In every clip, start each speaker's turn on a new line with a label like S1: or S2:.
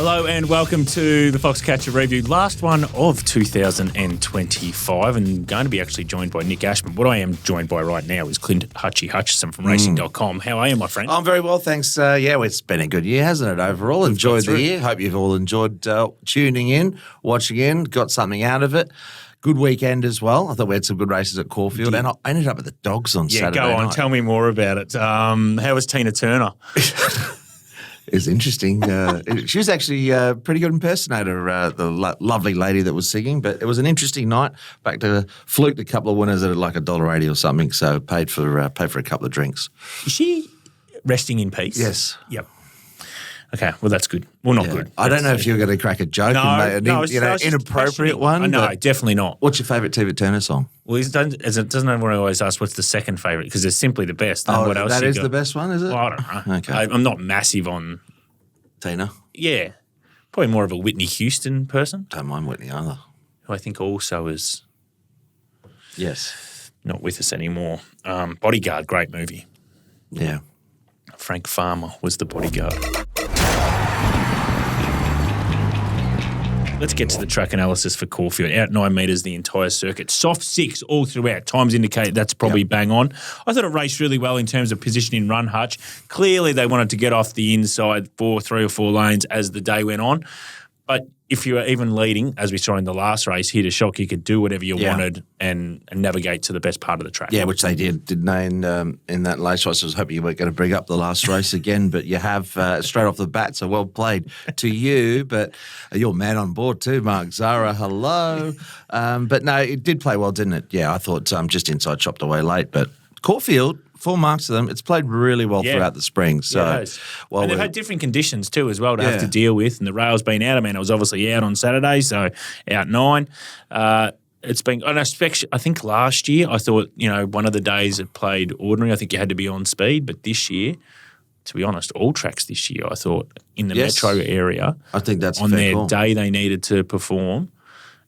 S1: Hello and welcome to the Foxcatcher Review, last one of 2025, and going to be actually joined by Nic Ashman. What I am joined by right now is Clint Hutchison from Racing.com. How are you, my friend?
S2: I'm very well, thanks. It's been a good year, hasn't it, overall? Enjoyed the year. Hope you've all enjoyed tuning in, watching in, got something out of it. Good weekend as well. I thought we had some good races at Caulfield, and I ended up at the Dogs on Saturday
S1: go on.
S2: night.
S1: Tell me more about it. How was Tina Turner?
S2: It was interesting. She was actually a pretty good impersonator, the lovely lady that was singing, but it was an interesting night. Fluked a couple of winners at like $1.80 or something, so paid for a couple of drinks.
S1: Is she resting in peace?
S2: Yes.
S1: Yep. Okay, well, that's good. Well, not good.
S2: I don't know if you were going to crack a joke and make an inappropriate one.
S1: No, definitely not.
S2: What's your favourite Tina Turner song?
S1: Well, it doesn't everyone always ask what's the second favourite, because it's simply the best. What else
S2: that is
S1: got?
S2: The best one, is it?
S1: Well, I don't know.
S2: Okay.
S1: I'm not massive on
S2: Tina?
S1: Yeah. Probably more of a Whitney Houston person.
S2: Don't mind Whitney either.
S1: Who I think also is
S2: Yes.
S1: not with us anymore. Bodyguard, great movie.
S2: Yeah.
S1: Frank Farmer was the bodyguard. Let's get to the track analysis for Caulfield. Out 9 metres the entire circuit. Soft 6 all throughout. Times indicate that's probably bang on. I thought it raced really well in terms of positioning run, Hutch. Clearly they wanted to get off the inside 3 or 4 lanes as the day went on. But if you were even leading, as we saw in the last race, hit a shock, you could do whatever you wanted and navigate to the best part of the track.
S2: Yeah, which they did, didn't they, in that last race? I was hoping you weren't going to bring up the last race again, but you have straight off the bat, so well played to you. But you're man on board too, Mark Zara, hello. But no, it did play well, didn't it? Yeah, I thought just inside chopped away late, but Caulfield, 4 marks to them. It's played really well throughout the spring. So,
S1: and they've had different conditions too as well to have to deal with. And the rail's been out. I mean, it was obviously out on Saturday, so out 9. It's been, and I think last year I thought, one of the days it played ordinary. I think you had to be on speed. But this year, to be honest, all tracks this year, I thought in the metro area,
S2: I think that's
S1: on their
S2: call.
S1: day they needed to perform.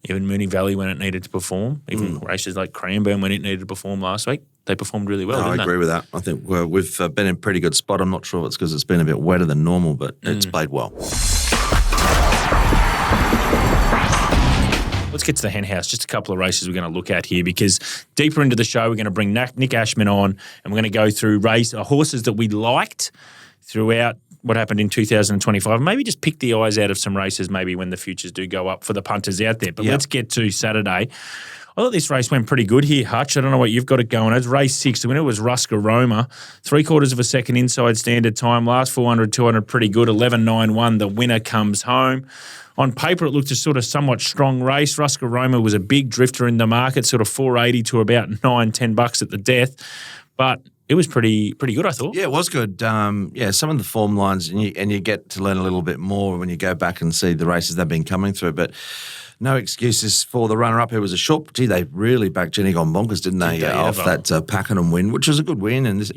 S1: Even Moonee Valley when it needed to perform, even races like Cranbourne when it needed to perform last week, they performed really well, didn't
S2: I agree with that. I think we've been in a pretty good spot. I'm not sure if it's because it's been a bit wetter than normal, but it's played well.
S1: Let's get to the hen house. Just a couple of races we're going to look at here, because deeper into the show we're going to bring Nic Ashman on and we're going to go through horses that we liked throughout what happened in 2025. Maybe just pick the eyes out of some races maybe when the futures do go up for the punters out there. But let's get to Saturday. I thought this race went pretty good here, Hutch. I don't know what you've got it going. It's race 6. The winner was Ruscaroma. 3/4 of a second inside standard time. Last 400, 200, pretty good. 11.91. The winner comes home. On paper, it looked a sort of somewhat strong race. Ruscaroma was a big drifter in the market, sort of $4.80 to about $9-10 at the death. But it was pretty good, I thought.
S2: Yeah, it was good. Some of the form lines, and you get to learn a little bit more when you go back and see the races they've been coming through. But no excuses for the runner-up. Who was a short. Gee, they really backed Jenny Gone Bonkers, didn't they? Off that Pakenham win, which was a good win, and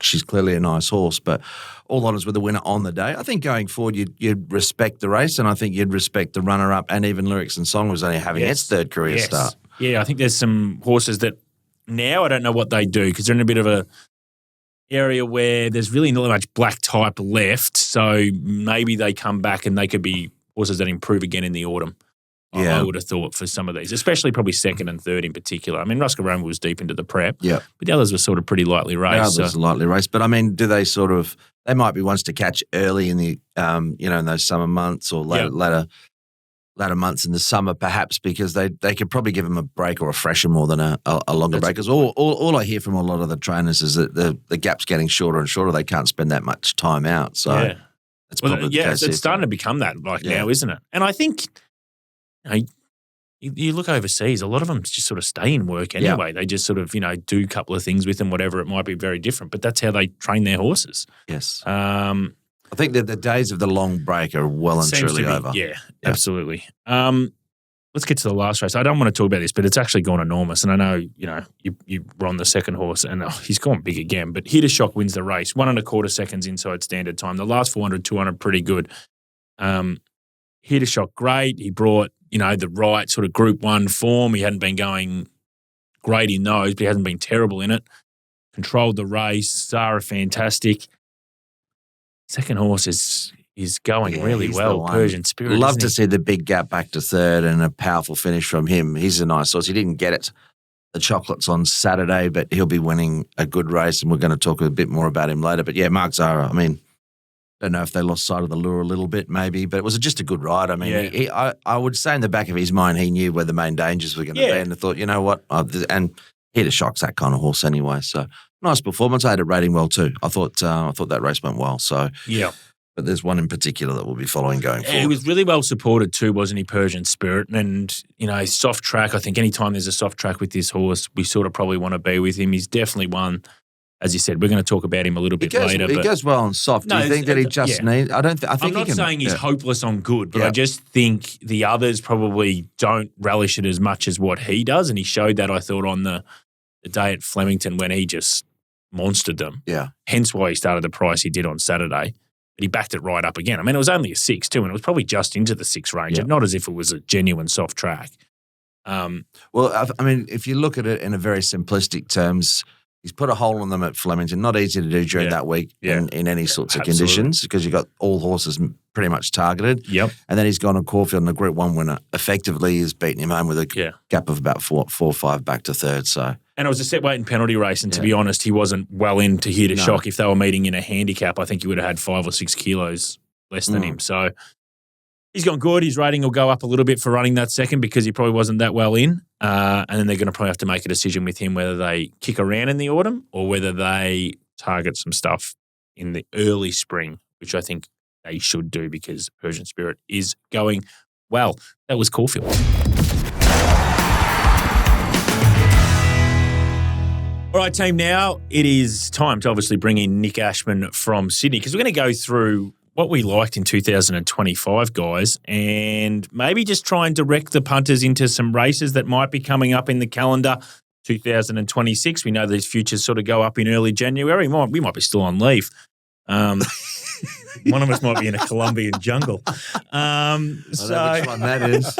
S2: she's clearly a nice horse. But all honours with the winner on the day. I think going forward, you'd respect the race, and I think you'd respect the runner-up, and even Lyrics and Song was only having its third career start.
S1: Yeah, I think there's some horses that now I don't know what they do, because they're in a bit of a area where there's really not much black type left. So maybe they come back and they could be horses that improve again in the autumn. I would have thought for some of these, especially probably second and third in particular. I mean, Ruscaroma was deep into the prep, but the others were sort of pretty lightly raced.
S2: The others lightly raced. But I mean, do they they might be ones to catch early in the, in those summer months or later months in the summer, perhaps, because they could probably give them a break or a fresher more than a longer break. Because all I hear from a lot of the trainers is that the gap's getting shorter and shorter. They can't spend that much time out. So that's probably the case.
S1: It's starting to become that now, isn't it? And I think you look overseas, a lot of them just sort of stay in work anyway. They just sort of, do a couple of things with them, whatever. It might be very different, but that's how they train their horses.
S2: Yes. I think that the days of the long break are well and truly over.
S1: Yeah, absolutely. Let's get to the last race. I don't want to talk about this, but it's actually gone enormous. And I know, you were on the second horse and he's gone big again. But Hit a Shock wins the race. 1.25 seconds inside standard time. The last 400, 200, pretty good. Hit a Shock, great. He brought, the right sort of Group 1 form. He hadn't been going great in those, but he hasn't been terrible in it. Controlled the race. Zara, fantastic. Second horse is going
S2: Yeah,
S1: really
S2: he's the
S1: well.
S2: one.
S1: Persian Spirit.
S2: Love
S1: isn't
S2: to
S1: he?
S2: see the big gap back to third and a powerful finish from him. He's a nice horse. He didn't get it, the chocolates on Saturday, but he'll be winning a good race, and we're going to talk a bit more about him later. But yeah, Mark Zahra, I mean, don't know if they lost sight of the lure a little bit, maybe, but it was just a good ride. I mean, I would say in the back of his mind, he knew where the main dangers were going to be, and I thought, you know what, and he just shocks that kind of horse anyway. So nice performance. I had it rating well too. I thought that race went well. So
S1: Yeah.
S2: but there's one in particular that we'll be following going forward.
S1: He was really well supported too, wasn't he, Persian Spirit? And, soft track, I think anytime there's a soft track with this horse, we sort of probably want to be with him. He's definitely one, as you said, we're going to talk about him a little bit later.
S2: He goes well on soft. Do you think that he just needs? I think
S1: I'm not saying he's hopeless on good, but I just think the others probably don't relish it as much as what he does. And he showed that, I thought, on the day at Flemington when he just monstered them.
S2: Yeah.
S1: Hence why he started the price he did on Saturday. But he backed it right up again. I mean, it was only a 6 too, and it was probably just into the 6 range, not as if it was a genuine soft track.
S2: Well, I mean, if you look at it in a very simplistic terms, he's put a hole in them at Flemington. Not easy to do during that week in any sorts of conditions because you've got all horses pretty much targeted.
S1: Yep.
S2: And then he's gone on Caulfield and the Group 1 winner effectively has beaten him home with a gap of about 4 or 5 back to third. So.
S1: And it was a set weight and penalty race, and to be honest, he wasn't well in to hit a shock. If they were meeting in a handicap, I think he would have had 5 or 6 kilos less than him. So he's gone good. His rating will go up a little bit for running that second because he probably wasn't that well in. And then they're going to probably have to make a decision with him whether they kick around in the autumn or whether they target some stuff in the early spring, which I think they should do because Persian Spirit is going well. That was Caulfield. All right, team, now it is time to obviously bring in Nic Ashman from Sydney because we're going to go through what we liked in 2025, guys, and maybe just try and direct the punters into some races that might be coming up in the calendar 2026. We know these futures sort of go up in early January. We might be still on leave. One of us might be in a Colombian jungle.
S2: I know which one that is.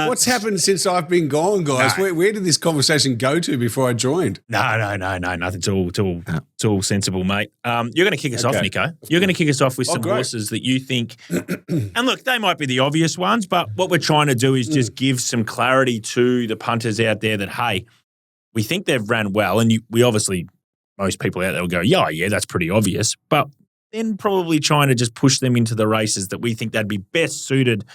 S3: What's happened since I've been gone, guys?
S1: No.
S3: Where did this conversation go to before I joined?
S1: No, nothing. It's all sensible, mate. You're going to kick us off, Nico. You're going to kick us off with some horses that you think, and look, they might be the obvious ones, but what we're trying to do is just give some clarity to the punters out there that, hey, we think they've ran well, and we obviously, most people out there will go, yeah, that's pretty obvious, but then probably trying to just push them into the races that we think they'd be best suited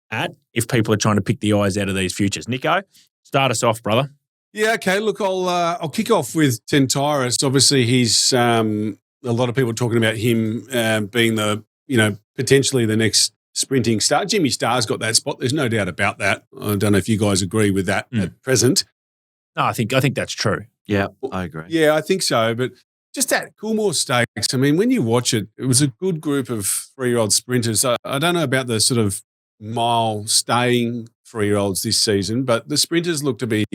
S1: at if people are trying to pick the eyes out of these futures. Nico, start us off, brother.
S3: Yeah, okay. Look, I'll kick off with Tentaris. Obviously, he's a lot of people talking about him being the potentially the next sprinting star. Jimmy Starr's got that spot. There's no doubt about that. I don't know if you guys agree with that at present.
S1: No, I think that's true.
S2: Yeah, I agree.
S3: Yeah, I think so. But just that Coolmore Stakes, I mean, when you watch it, it was a good group of 3-year-old sprinters. I don't know about the sort of mile staying 3-year-olds this season, but the sprinters look to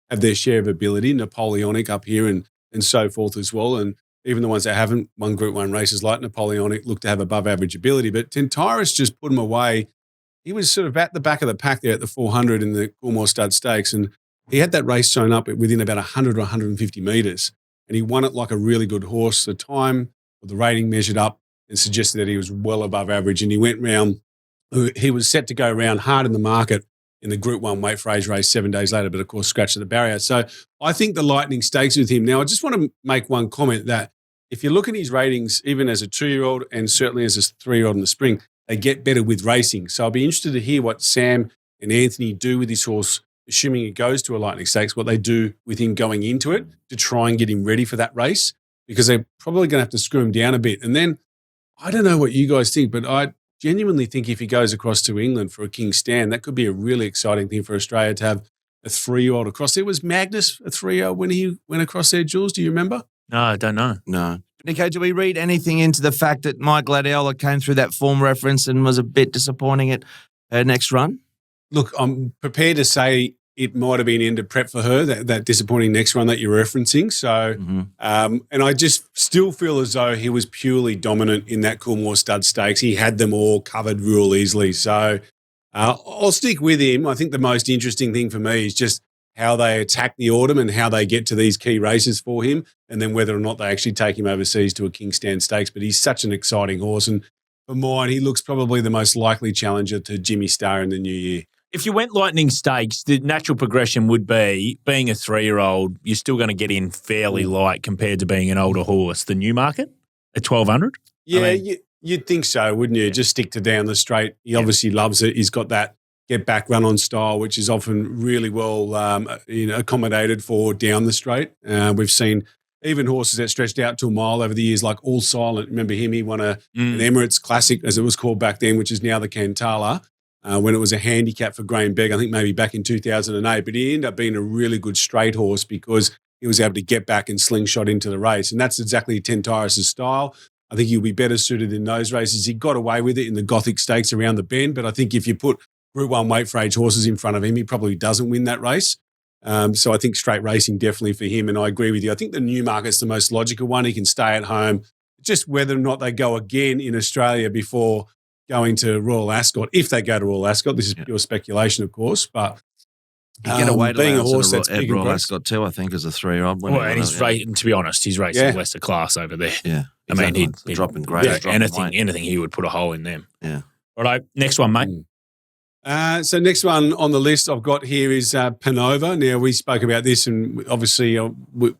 S3: have their share of ability, Napoleonic up here and so forth as well. And even the ones that haven't won Group 1 races like Napoleonic look to have above average ability. But Tentaris just put him away. He was sort of at the back of the pack there at the 400 in the Coolmore Stud Stakes, and he had that race sewn up within about 100 or 150 metres, and he won it like a really good horse. The time, the rating measured up and suggested that he was well above average, and he went round. He was set to go round hard in the market in the Group 1 weight for age race 7 days later, but of course scratched at the barrier. So I think the lightning stakes with him. Now, I just want to make one comment that if you look at his ratings, even as a 2-year-old and certainly as a 3-year-old in the spring, they get better with racing. So I'll be interested to hear what Sam and Anthony do with this horse, assuming it goes to a lightning stakes, what they do with him going into it to try and get him ready for that race, because they're probably going to have to screw him down a bit. And then I don't know what you guys think, but I genuinely think if he goes across to England for a King's Stand, that could be a really exciting thing for Australia to have a 3-year-old across there. Was Magnus a 3-year-old when he went across there, Jules? Do you remember?
S1: No, I don't know.
S2: No. Nico, do we read anything into the fact that Mike Gladiola came through that form reference and was a bit disappointing at her next run?
S3: Look, I'm prepared to say it might have been end of prep for her, that disappointing next run that you're referencing. So, and I just still feel as though he was purely dominant in that Coolmore Stud Stakes. He had them all covered real easily. So I'll stick with him. I think the most interesting thing for me is just how they attack the autumn and how they get to these key races for him, and then whether or not they actually take him overseas to a Kingsstand Stakes. But he's such an exciting horse, and for mine, he looks probably the most likely challenger to Jimmy Starr in the new year.
S1: If you went Lightning Stakes, the natural progression would be, being a 3-year-old, you're still going to get in fairly light compared to being an older horse. The Newmarket at 1,200?
S3: Yeah, you'd think so, wouldn't you? Just stick to down the straight. He obviously loves it. He's got that get back run on style, which is often really well accommodated for down the straight. We've seen even horses that stretched out to a mile over the years, like All Silent. Remember him? He won an Emirates Classic, as it was called back then, which is now the Cantala. When it was a handicap for Graham Begg, I think maybe back in 2008. But he ended up being a really good straight horse because he was able to get back and slingshot into the race. And that's exactly Tentaris' style. I think he'll be better suited in those races. He got away with it in the Gothic Stakes around the bend, but I think if you put Group 1 weight for age horses in front of him, he probably doesn't win that race. So I think straight racing definitely for him, and I agree with you. I think the Newmarket's the most logical one. He can stay at home. Just whether or not they go again in Australia before going to Royal Ascot, if they go to Royal Ascot. This is pure speculation, of course, but
S2: you get a weight
S3: being a
S2: allowance
S3: horse that's
S2: at
S3: big
S2: Royal
S3: and
S2: Ascot too, I think, as a 3-year-old.
S1: Well, and to be honest, he's racing lesser class over there.
S2: Yeah.
S1: I mean, he'd
S2: drop in grade.
S1: Anything he would put a hole in them.
S2: Yeah.
S1: All right, next one, mate.
S3: So next one on the list I've got here is Panova. Now, we spoke about this, and obviously, we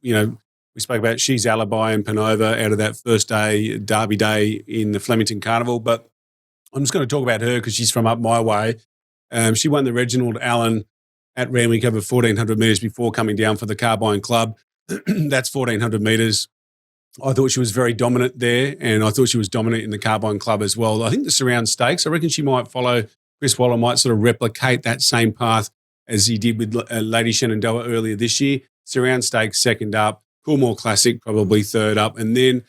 S3: spoke about She's Alibi and Panova out of that first day, Derby Day in the Flemington Carnival, but I'm just going to talk about her because she's from up my way. She won the Reginald Allen at Randwick over 1,400 metres before coming down for the Carbine Club. That's 1,400 metres. I thought she was very dominant there, and I thought she was dominant in the Carbine Club as well. I think the Surround Stakes, I reckon she might follow, Chris Waller might sort of replicate that same path as he did with Lady Shenandoah earlier this year. Surround Stakes second up, Coolmore Classic probably third up, and then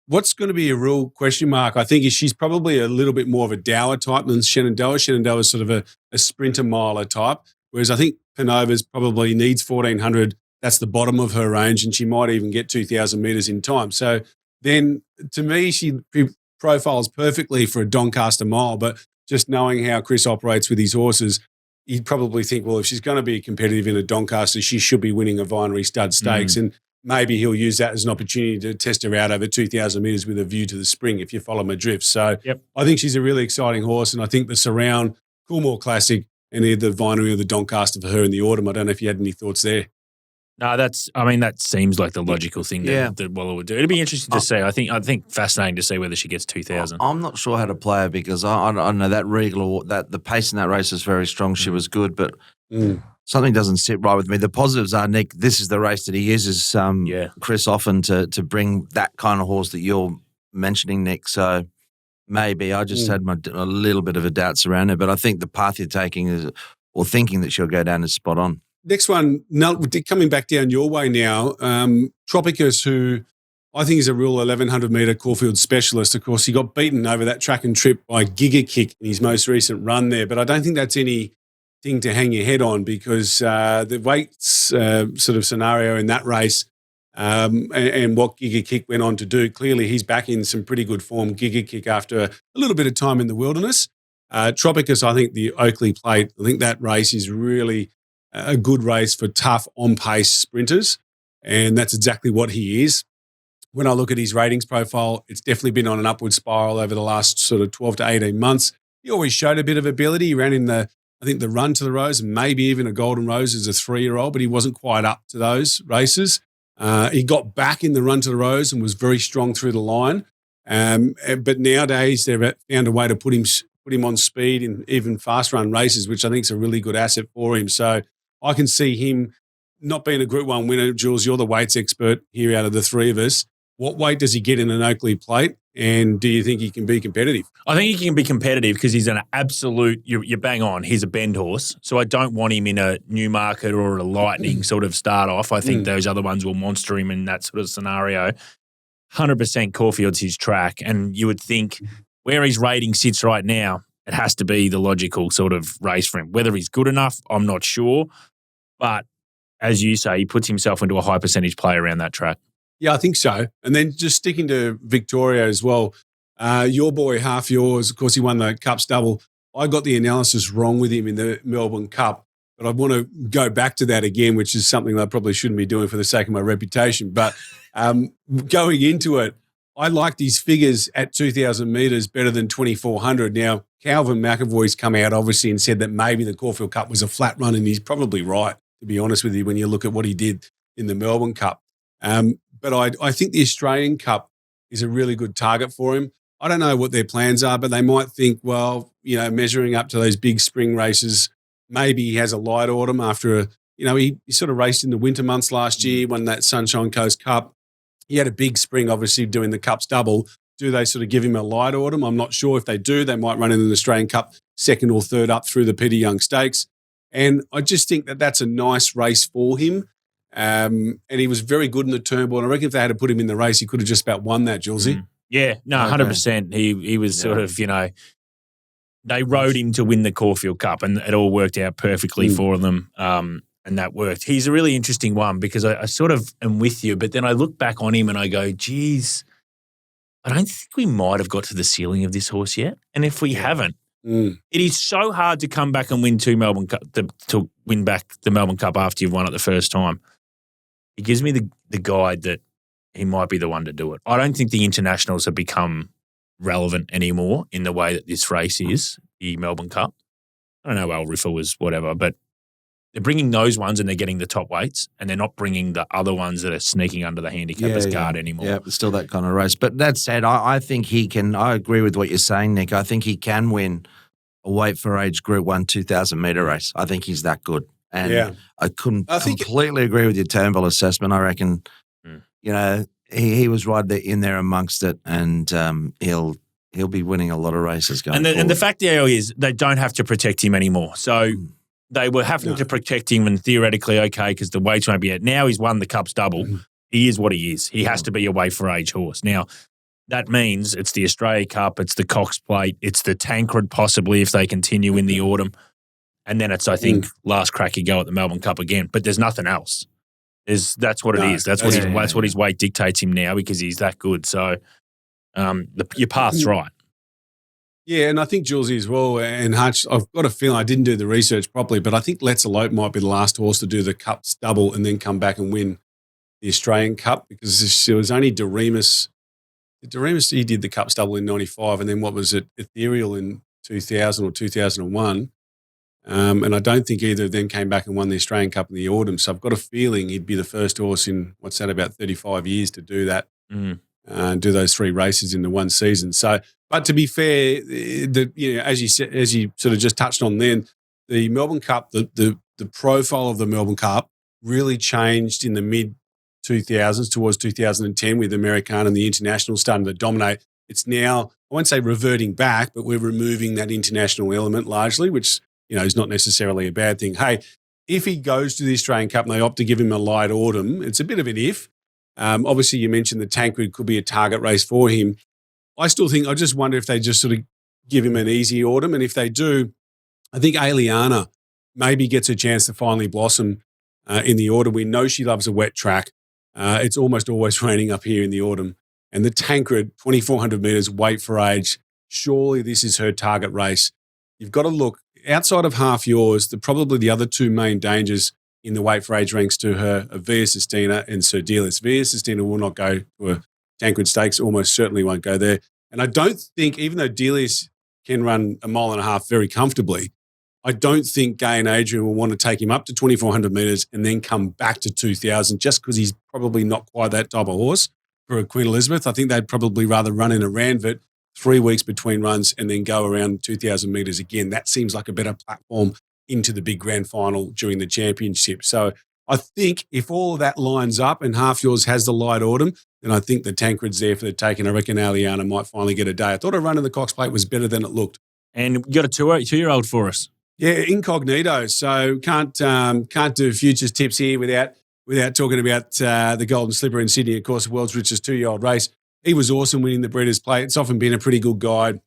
S3: what's going to be a real question mark, I think, is she's probably a little bit more of a dower type than Shenandoah. Shenandoah is sort of a sprinter miler type, whereas I think Panova's probably needs 1,400. That's the bottom of her range, and she might even get 2,000 metres in time. So then, to me, she profiles perfectly for a Doncaster mile, but just knowing how Chris operates with his horses, you'd probably think, well, if she's going to be competitive in a Doncaster, she should be winning a Vinery Stud Stakes, and maybe he'll use that as an opportunity to test her out over 2,000 metres with a view to the spring, if you follow my drift. So I think she's a really exciting horse, and I think the Surround, Coolmore Classic, and either the Vinery or the Doncaster for her in the autumn. I don't know if you had any thoughts there.
S1: No, that seems like the logical thing that Waller would do. It'd be interesting to see. I think fascinating to see whether she gets 2,000.
S2: I'm not sure how to play her because I know that Regal, that the pace in that race is very strong. She was good, but something doesn't sit right with me. The positives are, Nick, this is the race that he uses Chris often to bring that kind of horse that you're mentioning, Nick. So maybe I just had a little bit of a doubts around it, but I think the path you're taking is, or thinking that she'll go down, is spot on.
S3: Next one, coming back down your way now, Tropicus, who I think is a real 1,100-metre Caulfield specialist. Of course, he got beaten over that track and trip by Giga Kick in his most recent run there, but I don't think that's anything to hang your head on because the weights sort of scenario in that race and what Giga Kick went on to do, clearly he's back in some pretty good form, Giga Kick, after a little bit of time in the wilderness. Tropicus, I think the Oakley Plate, I think that race is really a good race for tough, on-pace sprinters, and that's exactly what he is. When I look at his ratings profile, it's definitely been on an upward spiral over the last sort of 12 to 18 months. He always showed a bit of ability. He ran in the Run to the Rose and maybe even a Golden Rose as a 3-year-old, but he wasn't quite up to those races. He got back in the Run to the Rose and was very strong through the line. But nowadays they've found a way to put him on speed in even fast run races, which I think is a really good asset for him. So I can see him not being a Group 1 winner. Jules, you're the weights expert here out of the three of us. What weight does he get in an Oakley Plate? And do you think he can be competitive?
S1: I think he can be competitive because he's an absolute, you're bang on, he's a bend horse. So I don't want him in a Newmarket or a Lightning sort of start off. I think those other ones will monster him in that sort of scenario. 100% Caulfield's his track. And you would think where his rating sits right now, it has to be the logical sort of race for him. Whether he's good enough, I'm not sure. But as you say, he puts himself into a high percentage play around that track.
S3: Yeah, I think so. And then just sticking to Victoria as well, your boy, Half Yours, of course, he won the Cups double. I got the analysis wrong with him in the Melbourne Cup. but I want to go back to that again, which is something I probably shouldn't be doing for the sake of my reputation. But going into it, I liked his figures at 2,000 metres better than 2,400. Now, Calvin McAvoy's come out obviously and said that maybe the Caulfield Cup was a flat run, and he's probably right, to be honest with you, when you look at what he did in the Melbourne Cup. But I think the Australian Cup is a really good target for him. I don't know what their plans are, but they might think, well, measuring up to those big spring races, maybe he has a light autumn after he sort of raced in the winter months last year, won that Sunshine Coast Cup. He had a big spring, obviously, doing the Cups double. Do they sort of give him a light autumn? I'm not sure. If they do, they might run in an Australian Cup second or third up through the Peter Young Stakes. And I just think that that's a nice race for him. And he was very good in the Turnbull. And I reckon if they had to put him in the race, he could have just about won that, Julesy.
S1: Yeah, no, 100%. He was sort of, they rode him to win the Caulfield Cup, and it all worked out perfectly for them. And that worked. He's a really interesting one because I sort of am with you, but then I look back on him and I go, geez, I don't think we might have got to the ceiling of this horse yet. And if we haven't, it is so hard to come back and win Melbourne Cup, to win back the Melbourne Cup after you've won it the first time. It gives me the guide that he might be the one to do it. I don't think the internationals have become relevant anymore in the way that this race is, the Melbourne Cup. I don't know, El Riffa was whatever, but they're bringing those ones and they're getting the top weights, and they're not bringing the other ones that are sneaking under the handicapper's guard anymore.
S2: Yeah, it's still that kind of race. But that said, I think he can – I agree with what you're saying, Nick. I think he can win a weight for age Group 1 2,000-metre race. I think he's that good. And I couldn't completely agree with your Turnbull assessment. I reckon, he was right there in there amongst it, and he'll be winning a lot of races going forward.
S1: And the fact there is they don't have to protect him anymore. So – they were having to protect him, and theoretically, okay, because the weights won't be out. Now he's won the Cups double. He is what he is. He has to be a weight for age horse. Now, that means it's the Australia Cup, it's the Cox Plate, it's the Tancred possibly if they continue in the autumn. And then it's, I think, last crack you go at the Melbourne Cup again. But there's nothing else. That's what it is. That's what his weight dictates him now because he's that good. So your path's right.
S3: Yeah, and I think Jules as well, and Hutch, I've got a feeling I didn't do the research properly, but I think Let's Elope might be the last horse to do the Cups double and then come back and win the Australian Cup because it was only Doremus. Doremus, he did the Cups double in 95, and then what was it, Ethereal in 2000 or 2001. And I don't think either of them came back and won the Australian Cup in the autumn. So I've got a feeling he'd be the first horse in, about 35 years to do that. And do those three races in the one season. So, but to be fair, as you sort of just touched on, then the Melbourne Cup, the profile of the Melbourne Cup really changed in the mid 2000s towards 2010 with Americana and the international starting to dominate. It's now, I won't say reverting back, but we're removing that international element largely, which is not necessarily a bad thing. Hey, if he goes to the Australian Cup and they opt to give him a light autumn, it's a bit of an if. Obviously, you mentioned the Tancred could be a target race for him. I just wonder if they just sort of give him an easy autumn. And if they do, I think Aliana maybe gets a chance to finally blossom in the autumn. We know she loves a wet track. It's almost always raining up here in the autumn. And the Tancred, 2,400 metres, weight for age, surely this is her target race. You've got to look, outside of Half Yours, probably the other two main dangers in the weight for age ranks to her of Via Sistina and Sir Delis. Via Sistina will not go to a Tancred Stakes, almost certainly won't go there. And I don't think, even though Delis can run a mile and a half very comfortably, I don't think Gay and Adrian will want to take him up to 2,400 metres and then come back to 2,000 just because he's probably not quite that type of horse for a Queen Elizabeth. I think they'd probably rather run in a Randwick 3 weeks between runs and then go around 2,000 metres again. That seems like a better platform into the big grand final during the championship. So I think if all of that lines up and Half Yours has the light autumn, then I think the Tancred's there for the taking. I reckon Aliana might finally get a day. I thought her run in the Cox Plate was better than it looked.
S1: And you got a two-year-old for us.
S3: Yeah, incognito. So can't do futures tips here without talking about the Golden Slipper in Sydney, of course, the world's richest 2-year-old race. He was awesome winning the Breeders' Plate. It's often been a pretty good guide.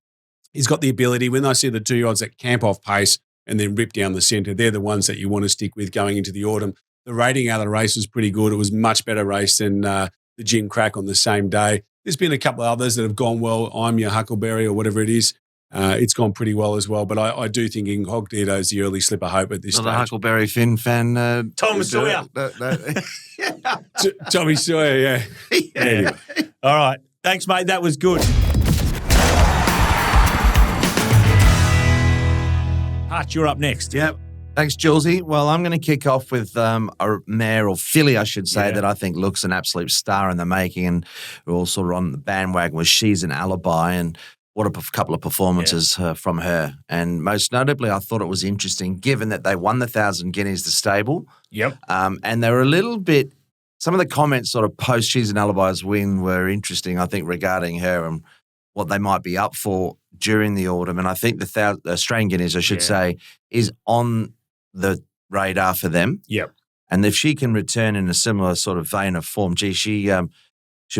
S3: He's got the ability, when I see the 2-year-olds that camp off pace and then rip down the centre, they're the ones that you want to stick with going into the autumn. The rating out of the race was pretty good. It was a much better race than the Jim Crack on the same day. There's been a couple of others that have gone well. I'm Your Huckleberry or whatever it is. it's gone pretty well as well. But I do think Incognito is the early slip of hope at this
S2: Not
S3: stage.
S2: a Huckleberry Finn fan.
S1: Tom Sawyer.
S3: Tommy Sawyer, yeah. Anyway.
S1: All right. Thanks, mate. That was good. Hutch, you're up next.
S2: Yep. Thanks, Julesy. Well, I'm going to kick off with a mare or filly, I should say, that I think looks an absolute star in the making, and we're all sort of on the bandwagon with She's an Alibi, and what a couple of performances from her. And most notably, I thought it was interesting, given that they won the 1,000 guineas, the stable.
S1: Yep.
S2: And they were a little bit, some of the comments sort of post She's an Alibi's win were interesting, I think, regarding her and what they might be up for during the autumn. And I think the Australian guineas, I should say, is on the radar for them.
S1: Yep.
S2: And if she can return in a similar sort of vein of form, she'll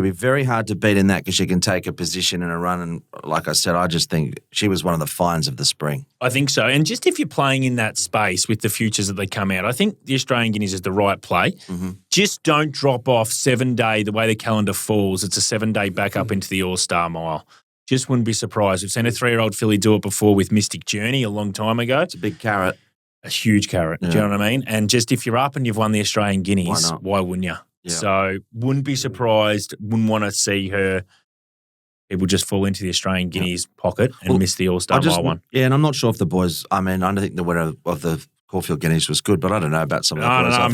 S2: be very hard to beat in that because she can take a position in a run. And like I said, I just think she was one of the finds of the spring.
S1: I think so. And just if you're playing in that space with the futures that they come out, I think the Australian Guineas is the right play.
S2: Mm-hmm.
S1: Just don't drop off 7-day, the way the calendar falls. It's a 7-day back up into the All-Star Mile. Just wouldn't be surprised. We've seen a 3-year-old filly do it before with Mystic Journey a long time ago.
S2: It's a big carrot.
S1: A huge carrot.
S2: Yeah.
S1: Do you know what I mean? And just if you're up and you've won the Australian Guineas, why wouldn't you?
S2: Yeah.
S1: So wouldn't be surprised, wouldn't want to see her. It would just fall into the Australian Guineas pocket and miss the All-Star Mile one.
S2: Yeah, and I'm not sure if the boys, I mean, I don't think the winner of the Caulfield Guineas was good, but I don't know about some of the boys.
S1: No,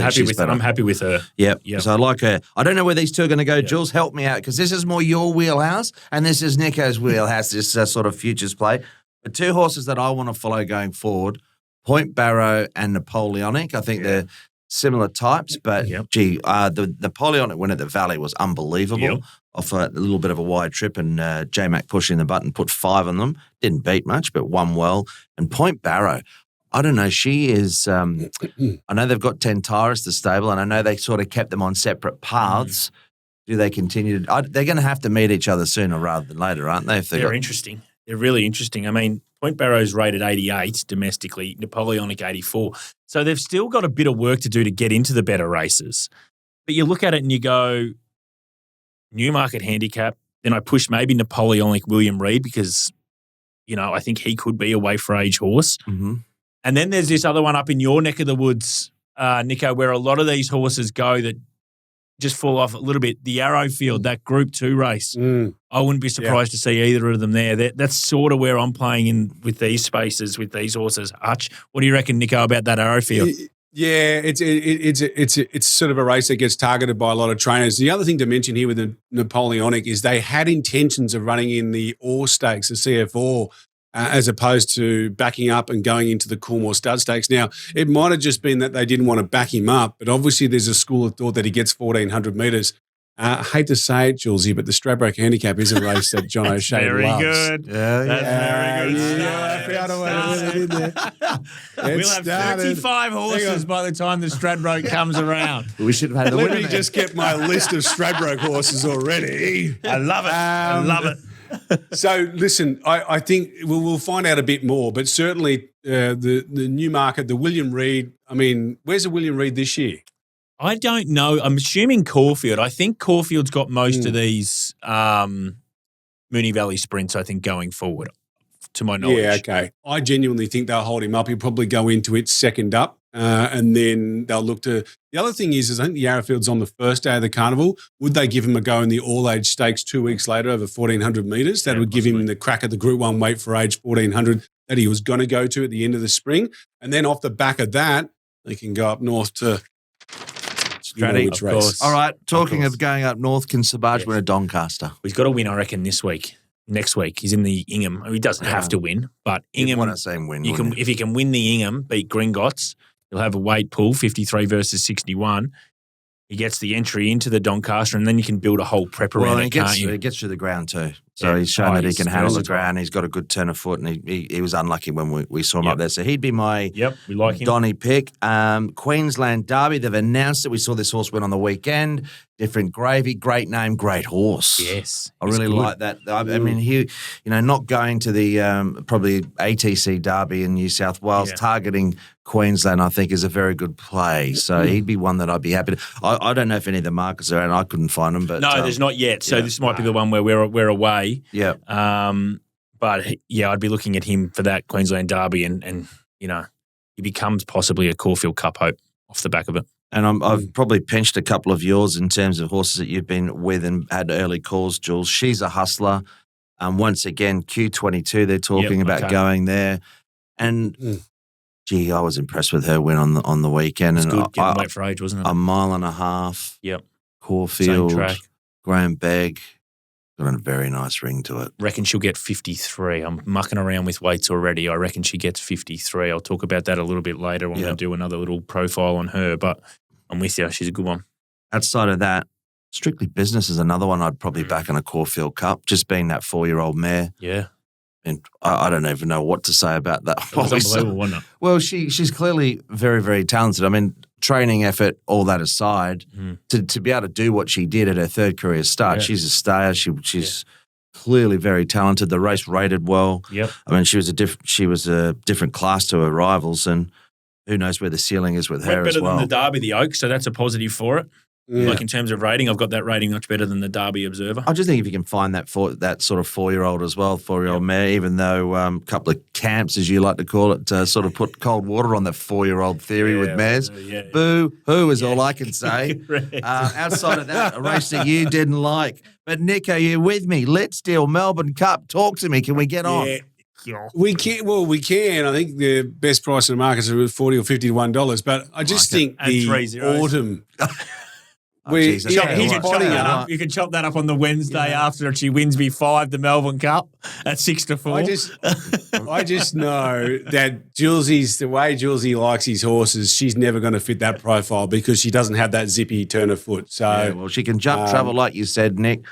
S1: I'm happy with her.
S2: Yep. So I like her. I don't know where these two are going to go. Jules, help me out, because this is more your wheelhouse and this is Nico's wheelhouse, this sort of futures play. The two horses that I want to follow going forward, Point Barrow and Napoleonic, I think they're similar types, but the Napoleonic win at the Valley was unbelievable. Off a little bit of a wide trip, and J-Mac pushing the button, put 5 on them. Didn't beat much, but won well. And Point Barrow, I don't know, she is, I know they've got 10 Tyrus, the stable, and I know they sort of kept them on separate paths. Do they continue to, they're going to have to meet each other sooner rather than later, aren't they?
S1: They're interesting. They're really interesting. I mean, Point Barrow's rated 88 domestically, Napoleonic 84. So they've still got a bit of work to do to get into the better races. But you look at it and you go, Newmarket handicap, then I push maybe Napoleonic William Reid because, I think he could be a way for age horse.
S2: Mm-hmm.
S1: And then there's this other one up in your neck of the woods, Nico, where a lot of these horses go that just fall off a little bit. The Arrowfield, that Group 2 race, I wouldn't be surprised to see either of them there. That's sort of where I'm playing in with these spaces, with these horses. Hutch, what do you reckon, Nico, about that Arrowfield?
S3: Yeah, it's sort of a race that gets targeted by a lot of trainers. The other thing to mention here with the Napoleonic is they had intentions of running in the Orr Stakes, the CF4, as opposed to backing up and going into the Coolmore Stud Stakes. Now, it might have just been that they didn't want to back him up, but obviously there's a school of thought that he gets 1,400 metres. I hate to say it, Julesy, but the Stradbroke Handicap is a race that John O'Shea
S1: very
S3: loves.
S1: Good. That's very good. We'll have 35 horses by the time the Stradbroke comes around.
S2: We should have had the winner.
S3: Let me just get my list of Stradbroke horses already.
S1: I love it. I love it.
S3: So, listen, I think we'll find out a bit more, but certainly the Newmarket, the William Reid, I mean, where's the William Reid this year?
S1: I don't know. I'm assuming Caulfield. I think Caulfield's got most of these Moonee Valley sprints, I think, going forward, to my knowledge.
S3: Yeah, okay. I genuinely think they'll hold him up. He'll probably go into it second up, and then they'll look to – the other thing is I think the Arrowfield's on the first day of the carnival. Would they give him a go in the all-age stakes 2 weeks later over 1,400 metres? That would give him the crack at the Group 1 weight for age 1,400 that he was going to go to at the end of the spring. And then off the back of that, they can go up north to –
S1: Of course.
S2: All right, talking of going up north, can Sabaj win a Doncaster?
S1: He's got to win, I reckon, next week. He's in the Ingham. He doesn't have to win, but Ingham.
S2: Want to say win?
S1: If he can win the Ingham, beat Gringotts, he'll have a weight pool, 53 versus 61. He gets the entry into the Doncaster, and then you can build a whole prep around it, can't you?
S2: He gets through the ground too. So he's shown that he can handle the ground. He's got a good turn of foot, and he was unlucky when we saw him up there. So he'd be my
S1: we like him.
S2: Donny pick. Queensland Derby, they've announced it. We saw this horse win on the weekend. Different gravy, great name, great horse.
S1: Yes.
S2: I really like that. I mean, he, not going to the probably ATC Derby in New South Wales, targeting Queensland, I think, is a very good play. So he'd be one that I'd be happy to. I don't know if any of the markets are around. I couldn't find them. But
S1: no, there's not yet. So this might be the one where we're away.
S2: Yeah.
S1: But yeah, I'd be looking at him for that Queensland Derby, and he becomes possibly a Caulfield Cup hope off the back of it.
S2: And I've probably pinched a couple of yours in terms of horses that you've been with and had early calls, Jules. She's a hustler. Once again, Q22, they're talking about going there. And, gee, I was impressed with her win on the weekend.
S1: It's
S2: and
S1: good getting weight for age, wasn't it?
S2: A mile and a half.
S1: Yep.
S2: Caulfield.
S1: Same track.
S2: Graham Begg. Got a very nice ring to it.
S1: Reckon she'll get 53. I'm mucking around with weights already. I reckon she gets 53. I'll talk about that a little bit later when we do another little profile on her. But I'm with you. She's a good one.
S2: Outside of that, Strictly Business is another one I'd probably back in a Caulfield Cup, just being that 4-year-old mare.
S1: Yeah.
S2: And I don't even know what to say about that.
S1: It was unbelievable, wasn't it?
S2: Well, she's clearly very, very talented. I mean, training effort, all that aside, to be able to do what she did at her third career start, she's a stayer. She's clearly very talented. The race rated well.
S1: Yep.
S2: I mean, she was a different class to her rivals, and who knows where the ceiling is with her as well.
S1: Better than the Derby, the Oaks, so that's a positive for it.
S3: Yeah.
S1: Like in terms of rating, I've got that rating much better than the Derby Observer.
S2: I just think if you can find that sort of 4-year-old as well, 4-year-old mare, even though a couple of camps, as you like to call it, sort of put cold water on that 4-year-old theory with mares. Boo-hoo is all I can say. Outside of that, a race that you didn't like. But Nick, are you with me? Let's deal Melbourne Cup. Talk to me. Can we get on?
S3: We can. Well, we can. I think the best price in the market is $40 or $51. But I just think the autumn.
S1: You can chop that up on the Wednesday after she wins me 5, the Melbourne Cup at 6 to 4.
S3: I just know that the way Julesy likes his horses, she's never going to fit that profile because she doesn't have that zippy turn of foot. So,
S2: well, she can jump travel like you said, Nick.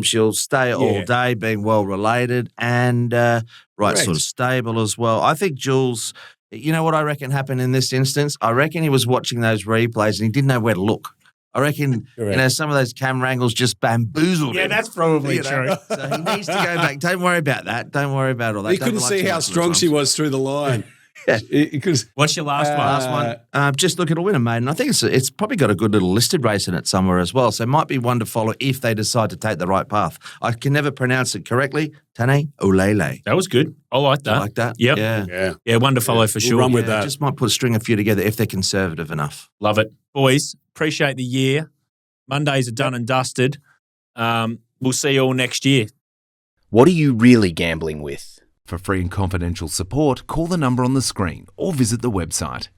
S2: She'll stay all day, being well related and sort of stable as well. I think Jules. You know what I reckon happened in this instance? I reckon he was watching those replays and he didn't know where to look. I reckon some of those camera angles just bamboozled him.
S1: Yeah, that's probably true.
S2: So he needs to go back. Don't worry about that. Don't worry about all that.
S3: He couldn't see how strong she was through the line.
S1: What's your last one?
S2: Last one. Just look at a winner, mate. And I think it's probably got a good little listed race in it somewhere as well. So it might be one to follow if they decide to take the right path. I can never pronounce it correctly. Tane Olele.
S1: That was good. I like that.
S2: You like that?
S1: Yep. Yeah, one to follow for sure.
S3: We'll run with that.
S2: Just might put a string a few together if they're conservative enough.
S1: Love it. Boys, appreciate the year. Mondays are done and dusted. We'll see you all next year.
S4: What are you really gambling with? For free and confidential support, call the number on the screen or visit the website.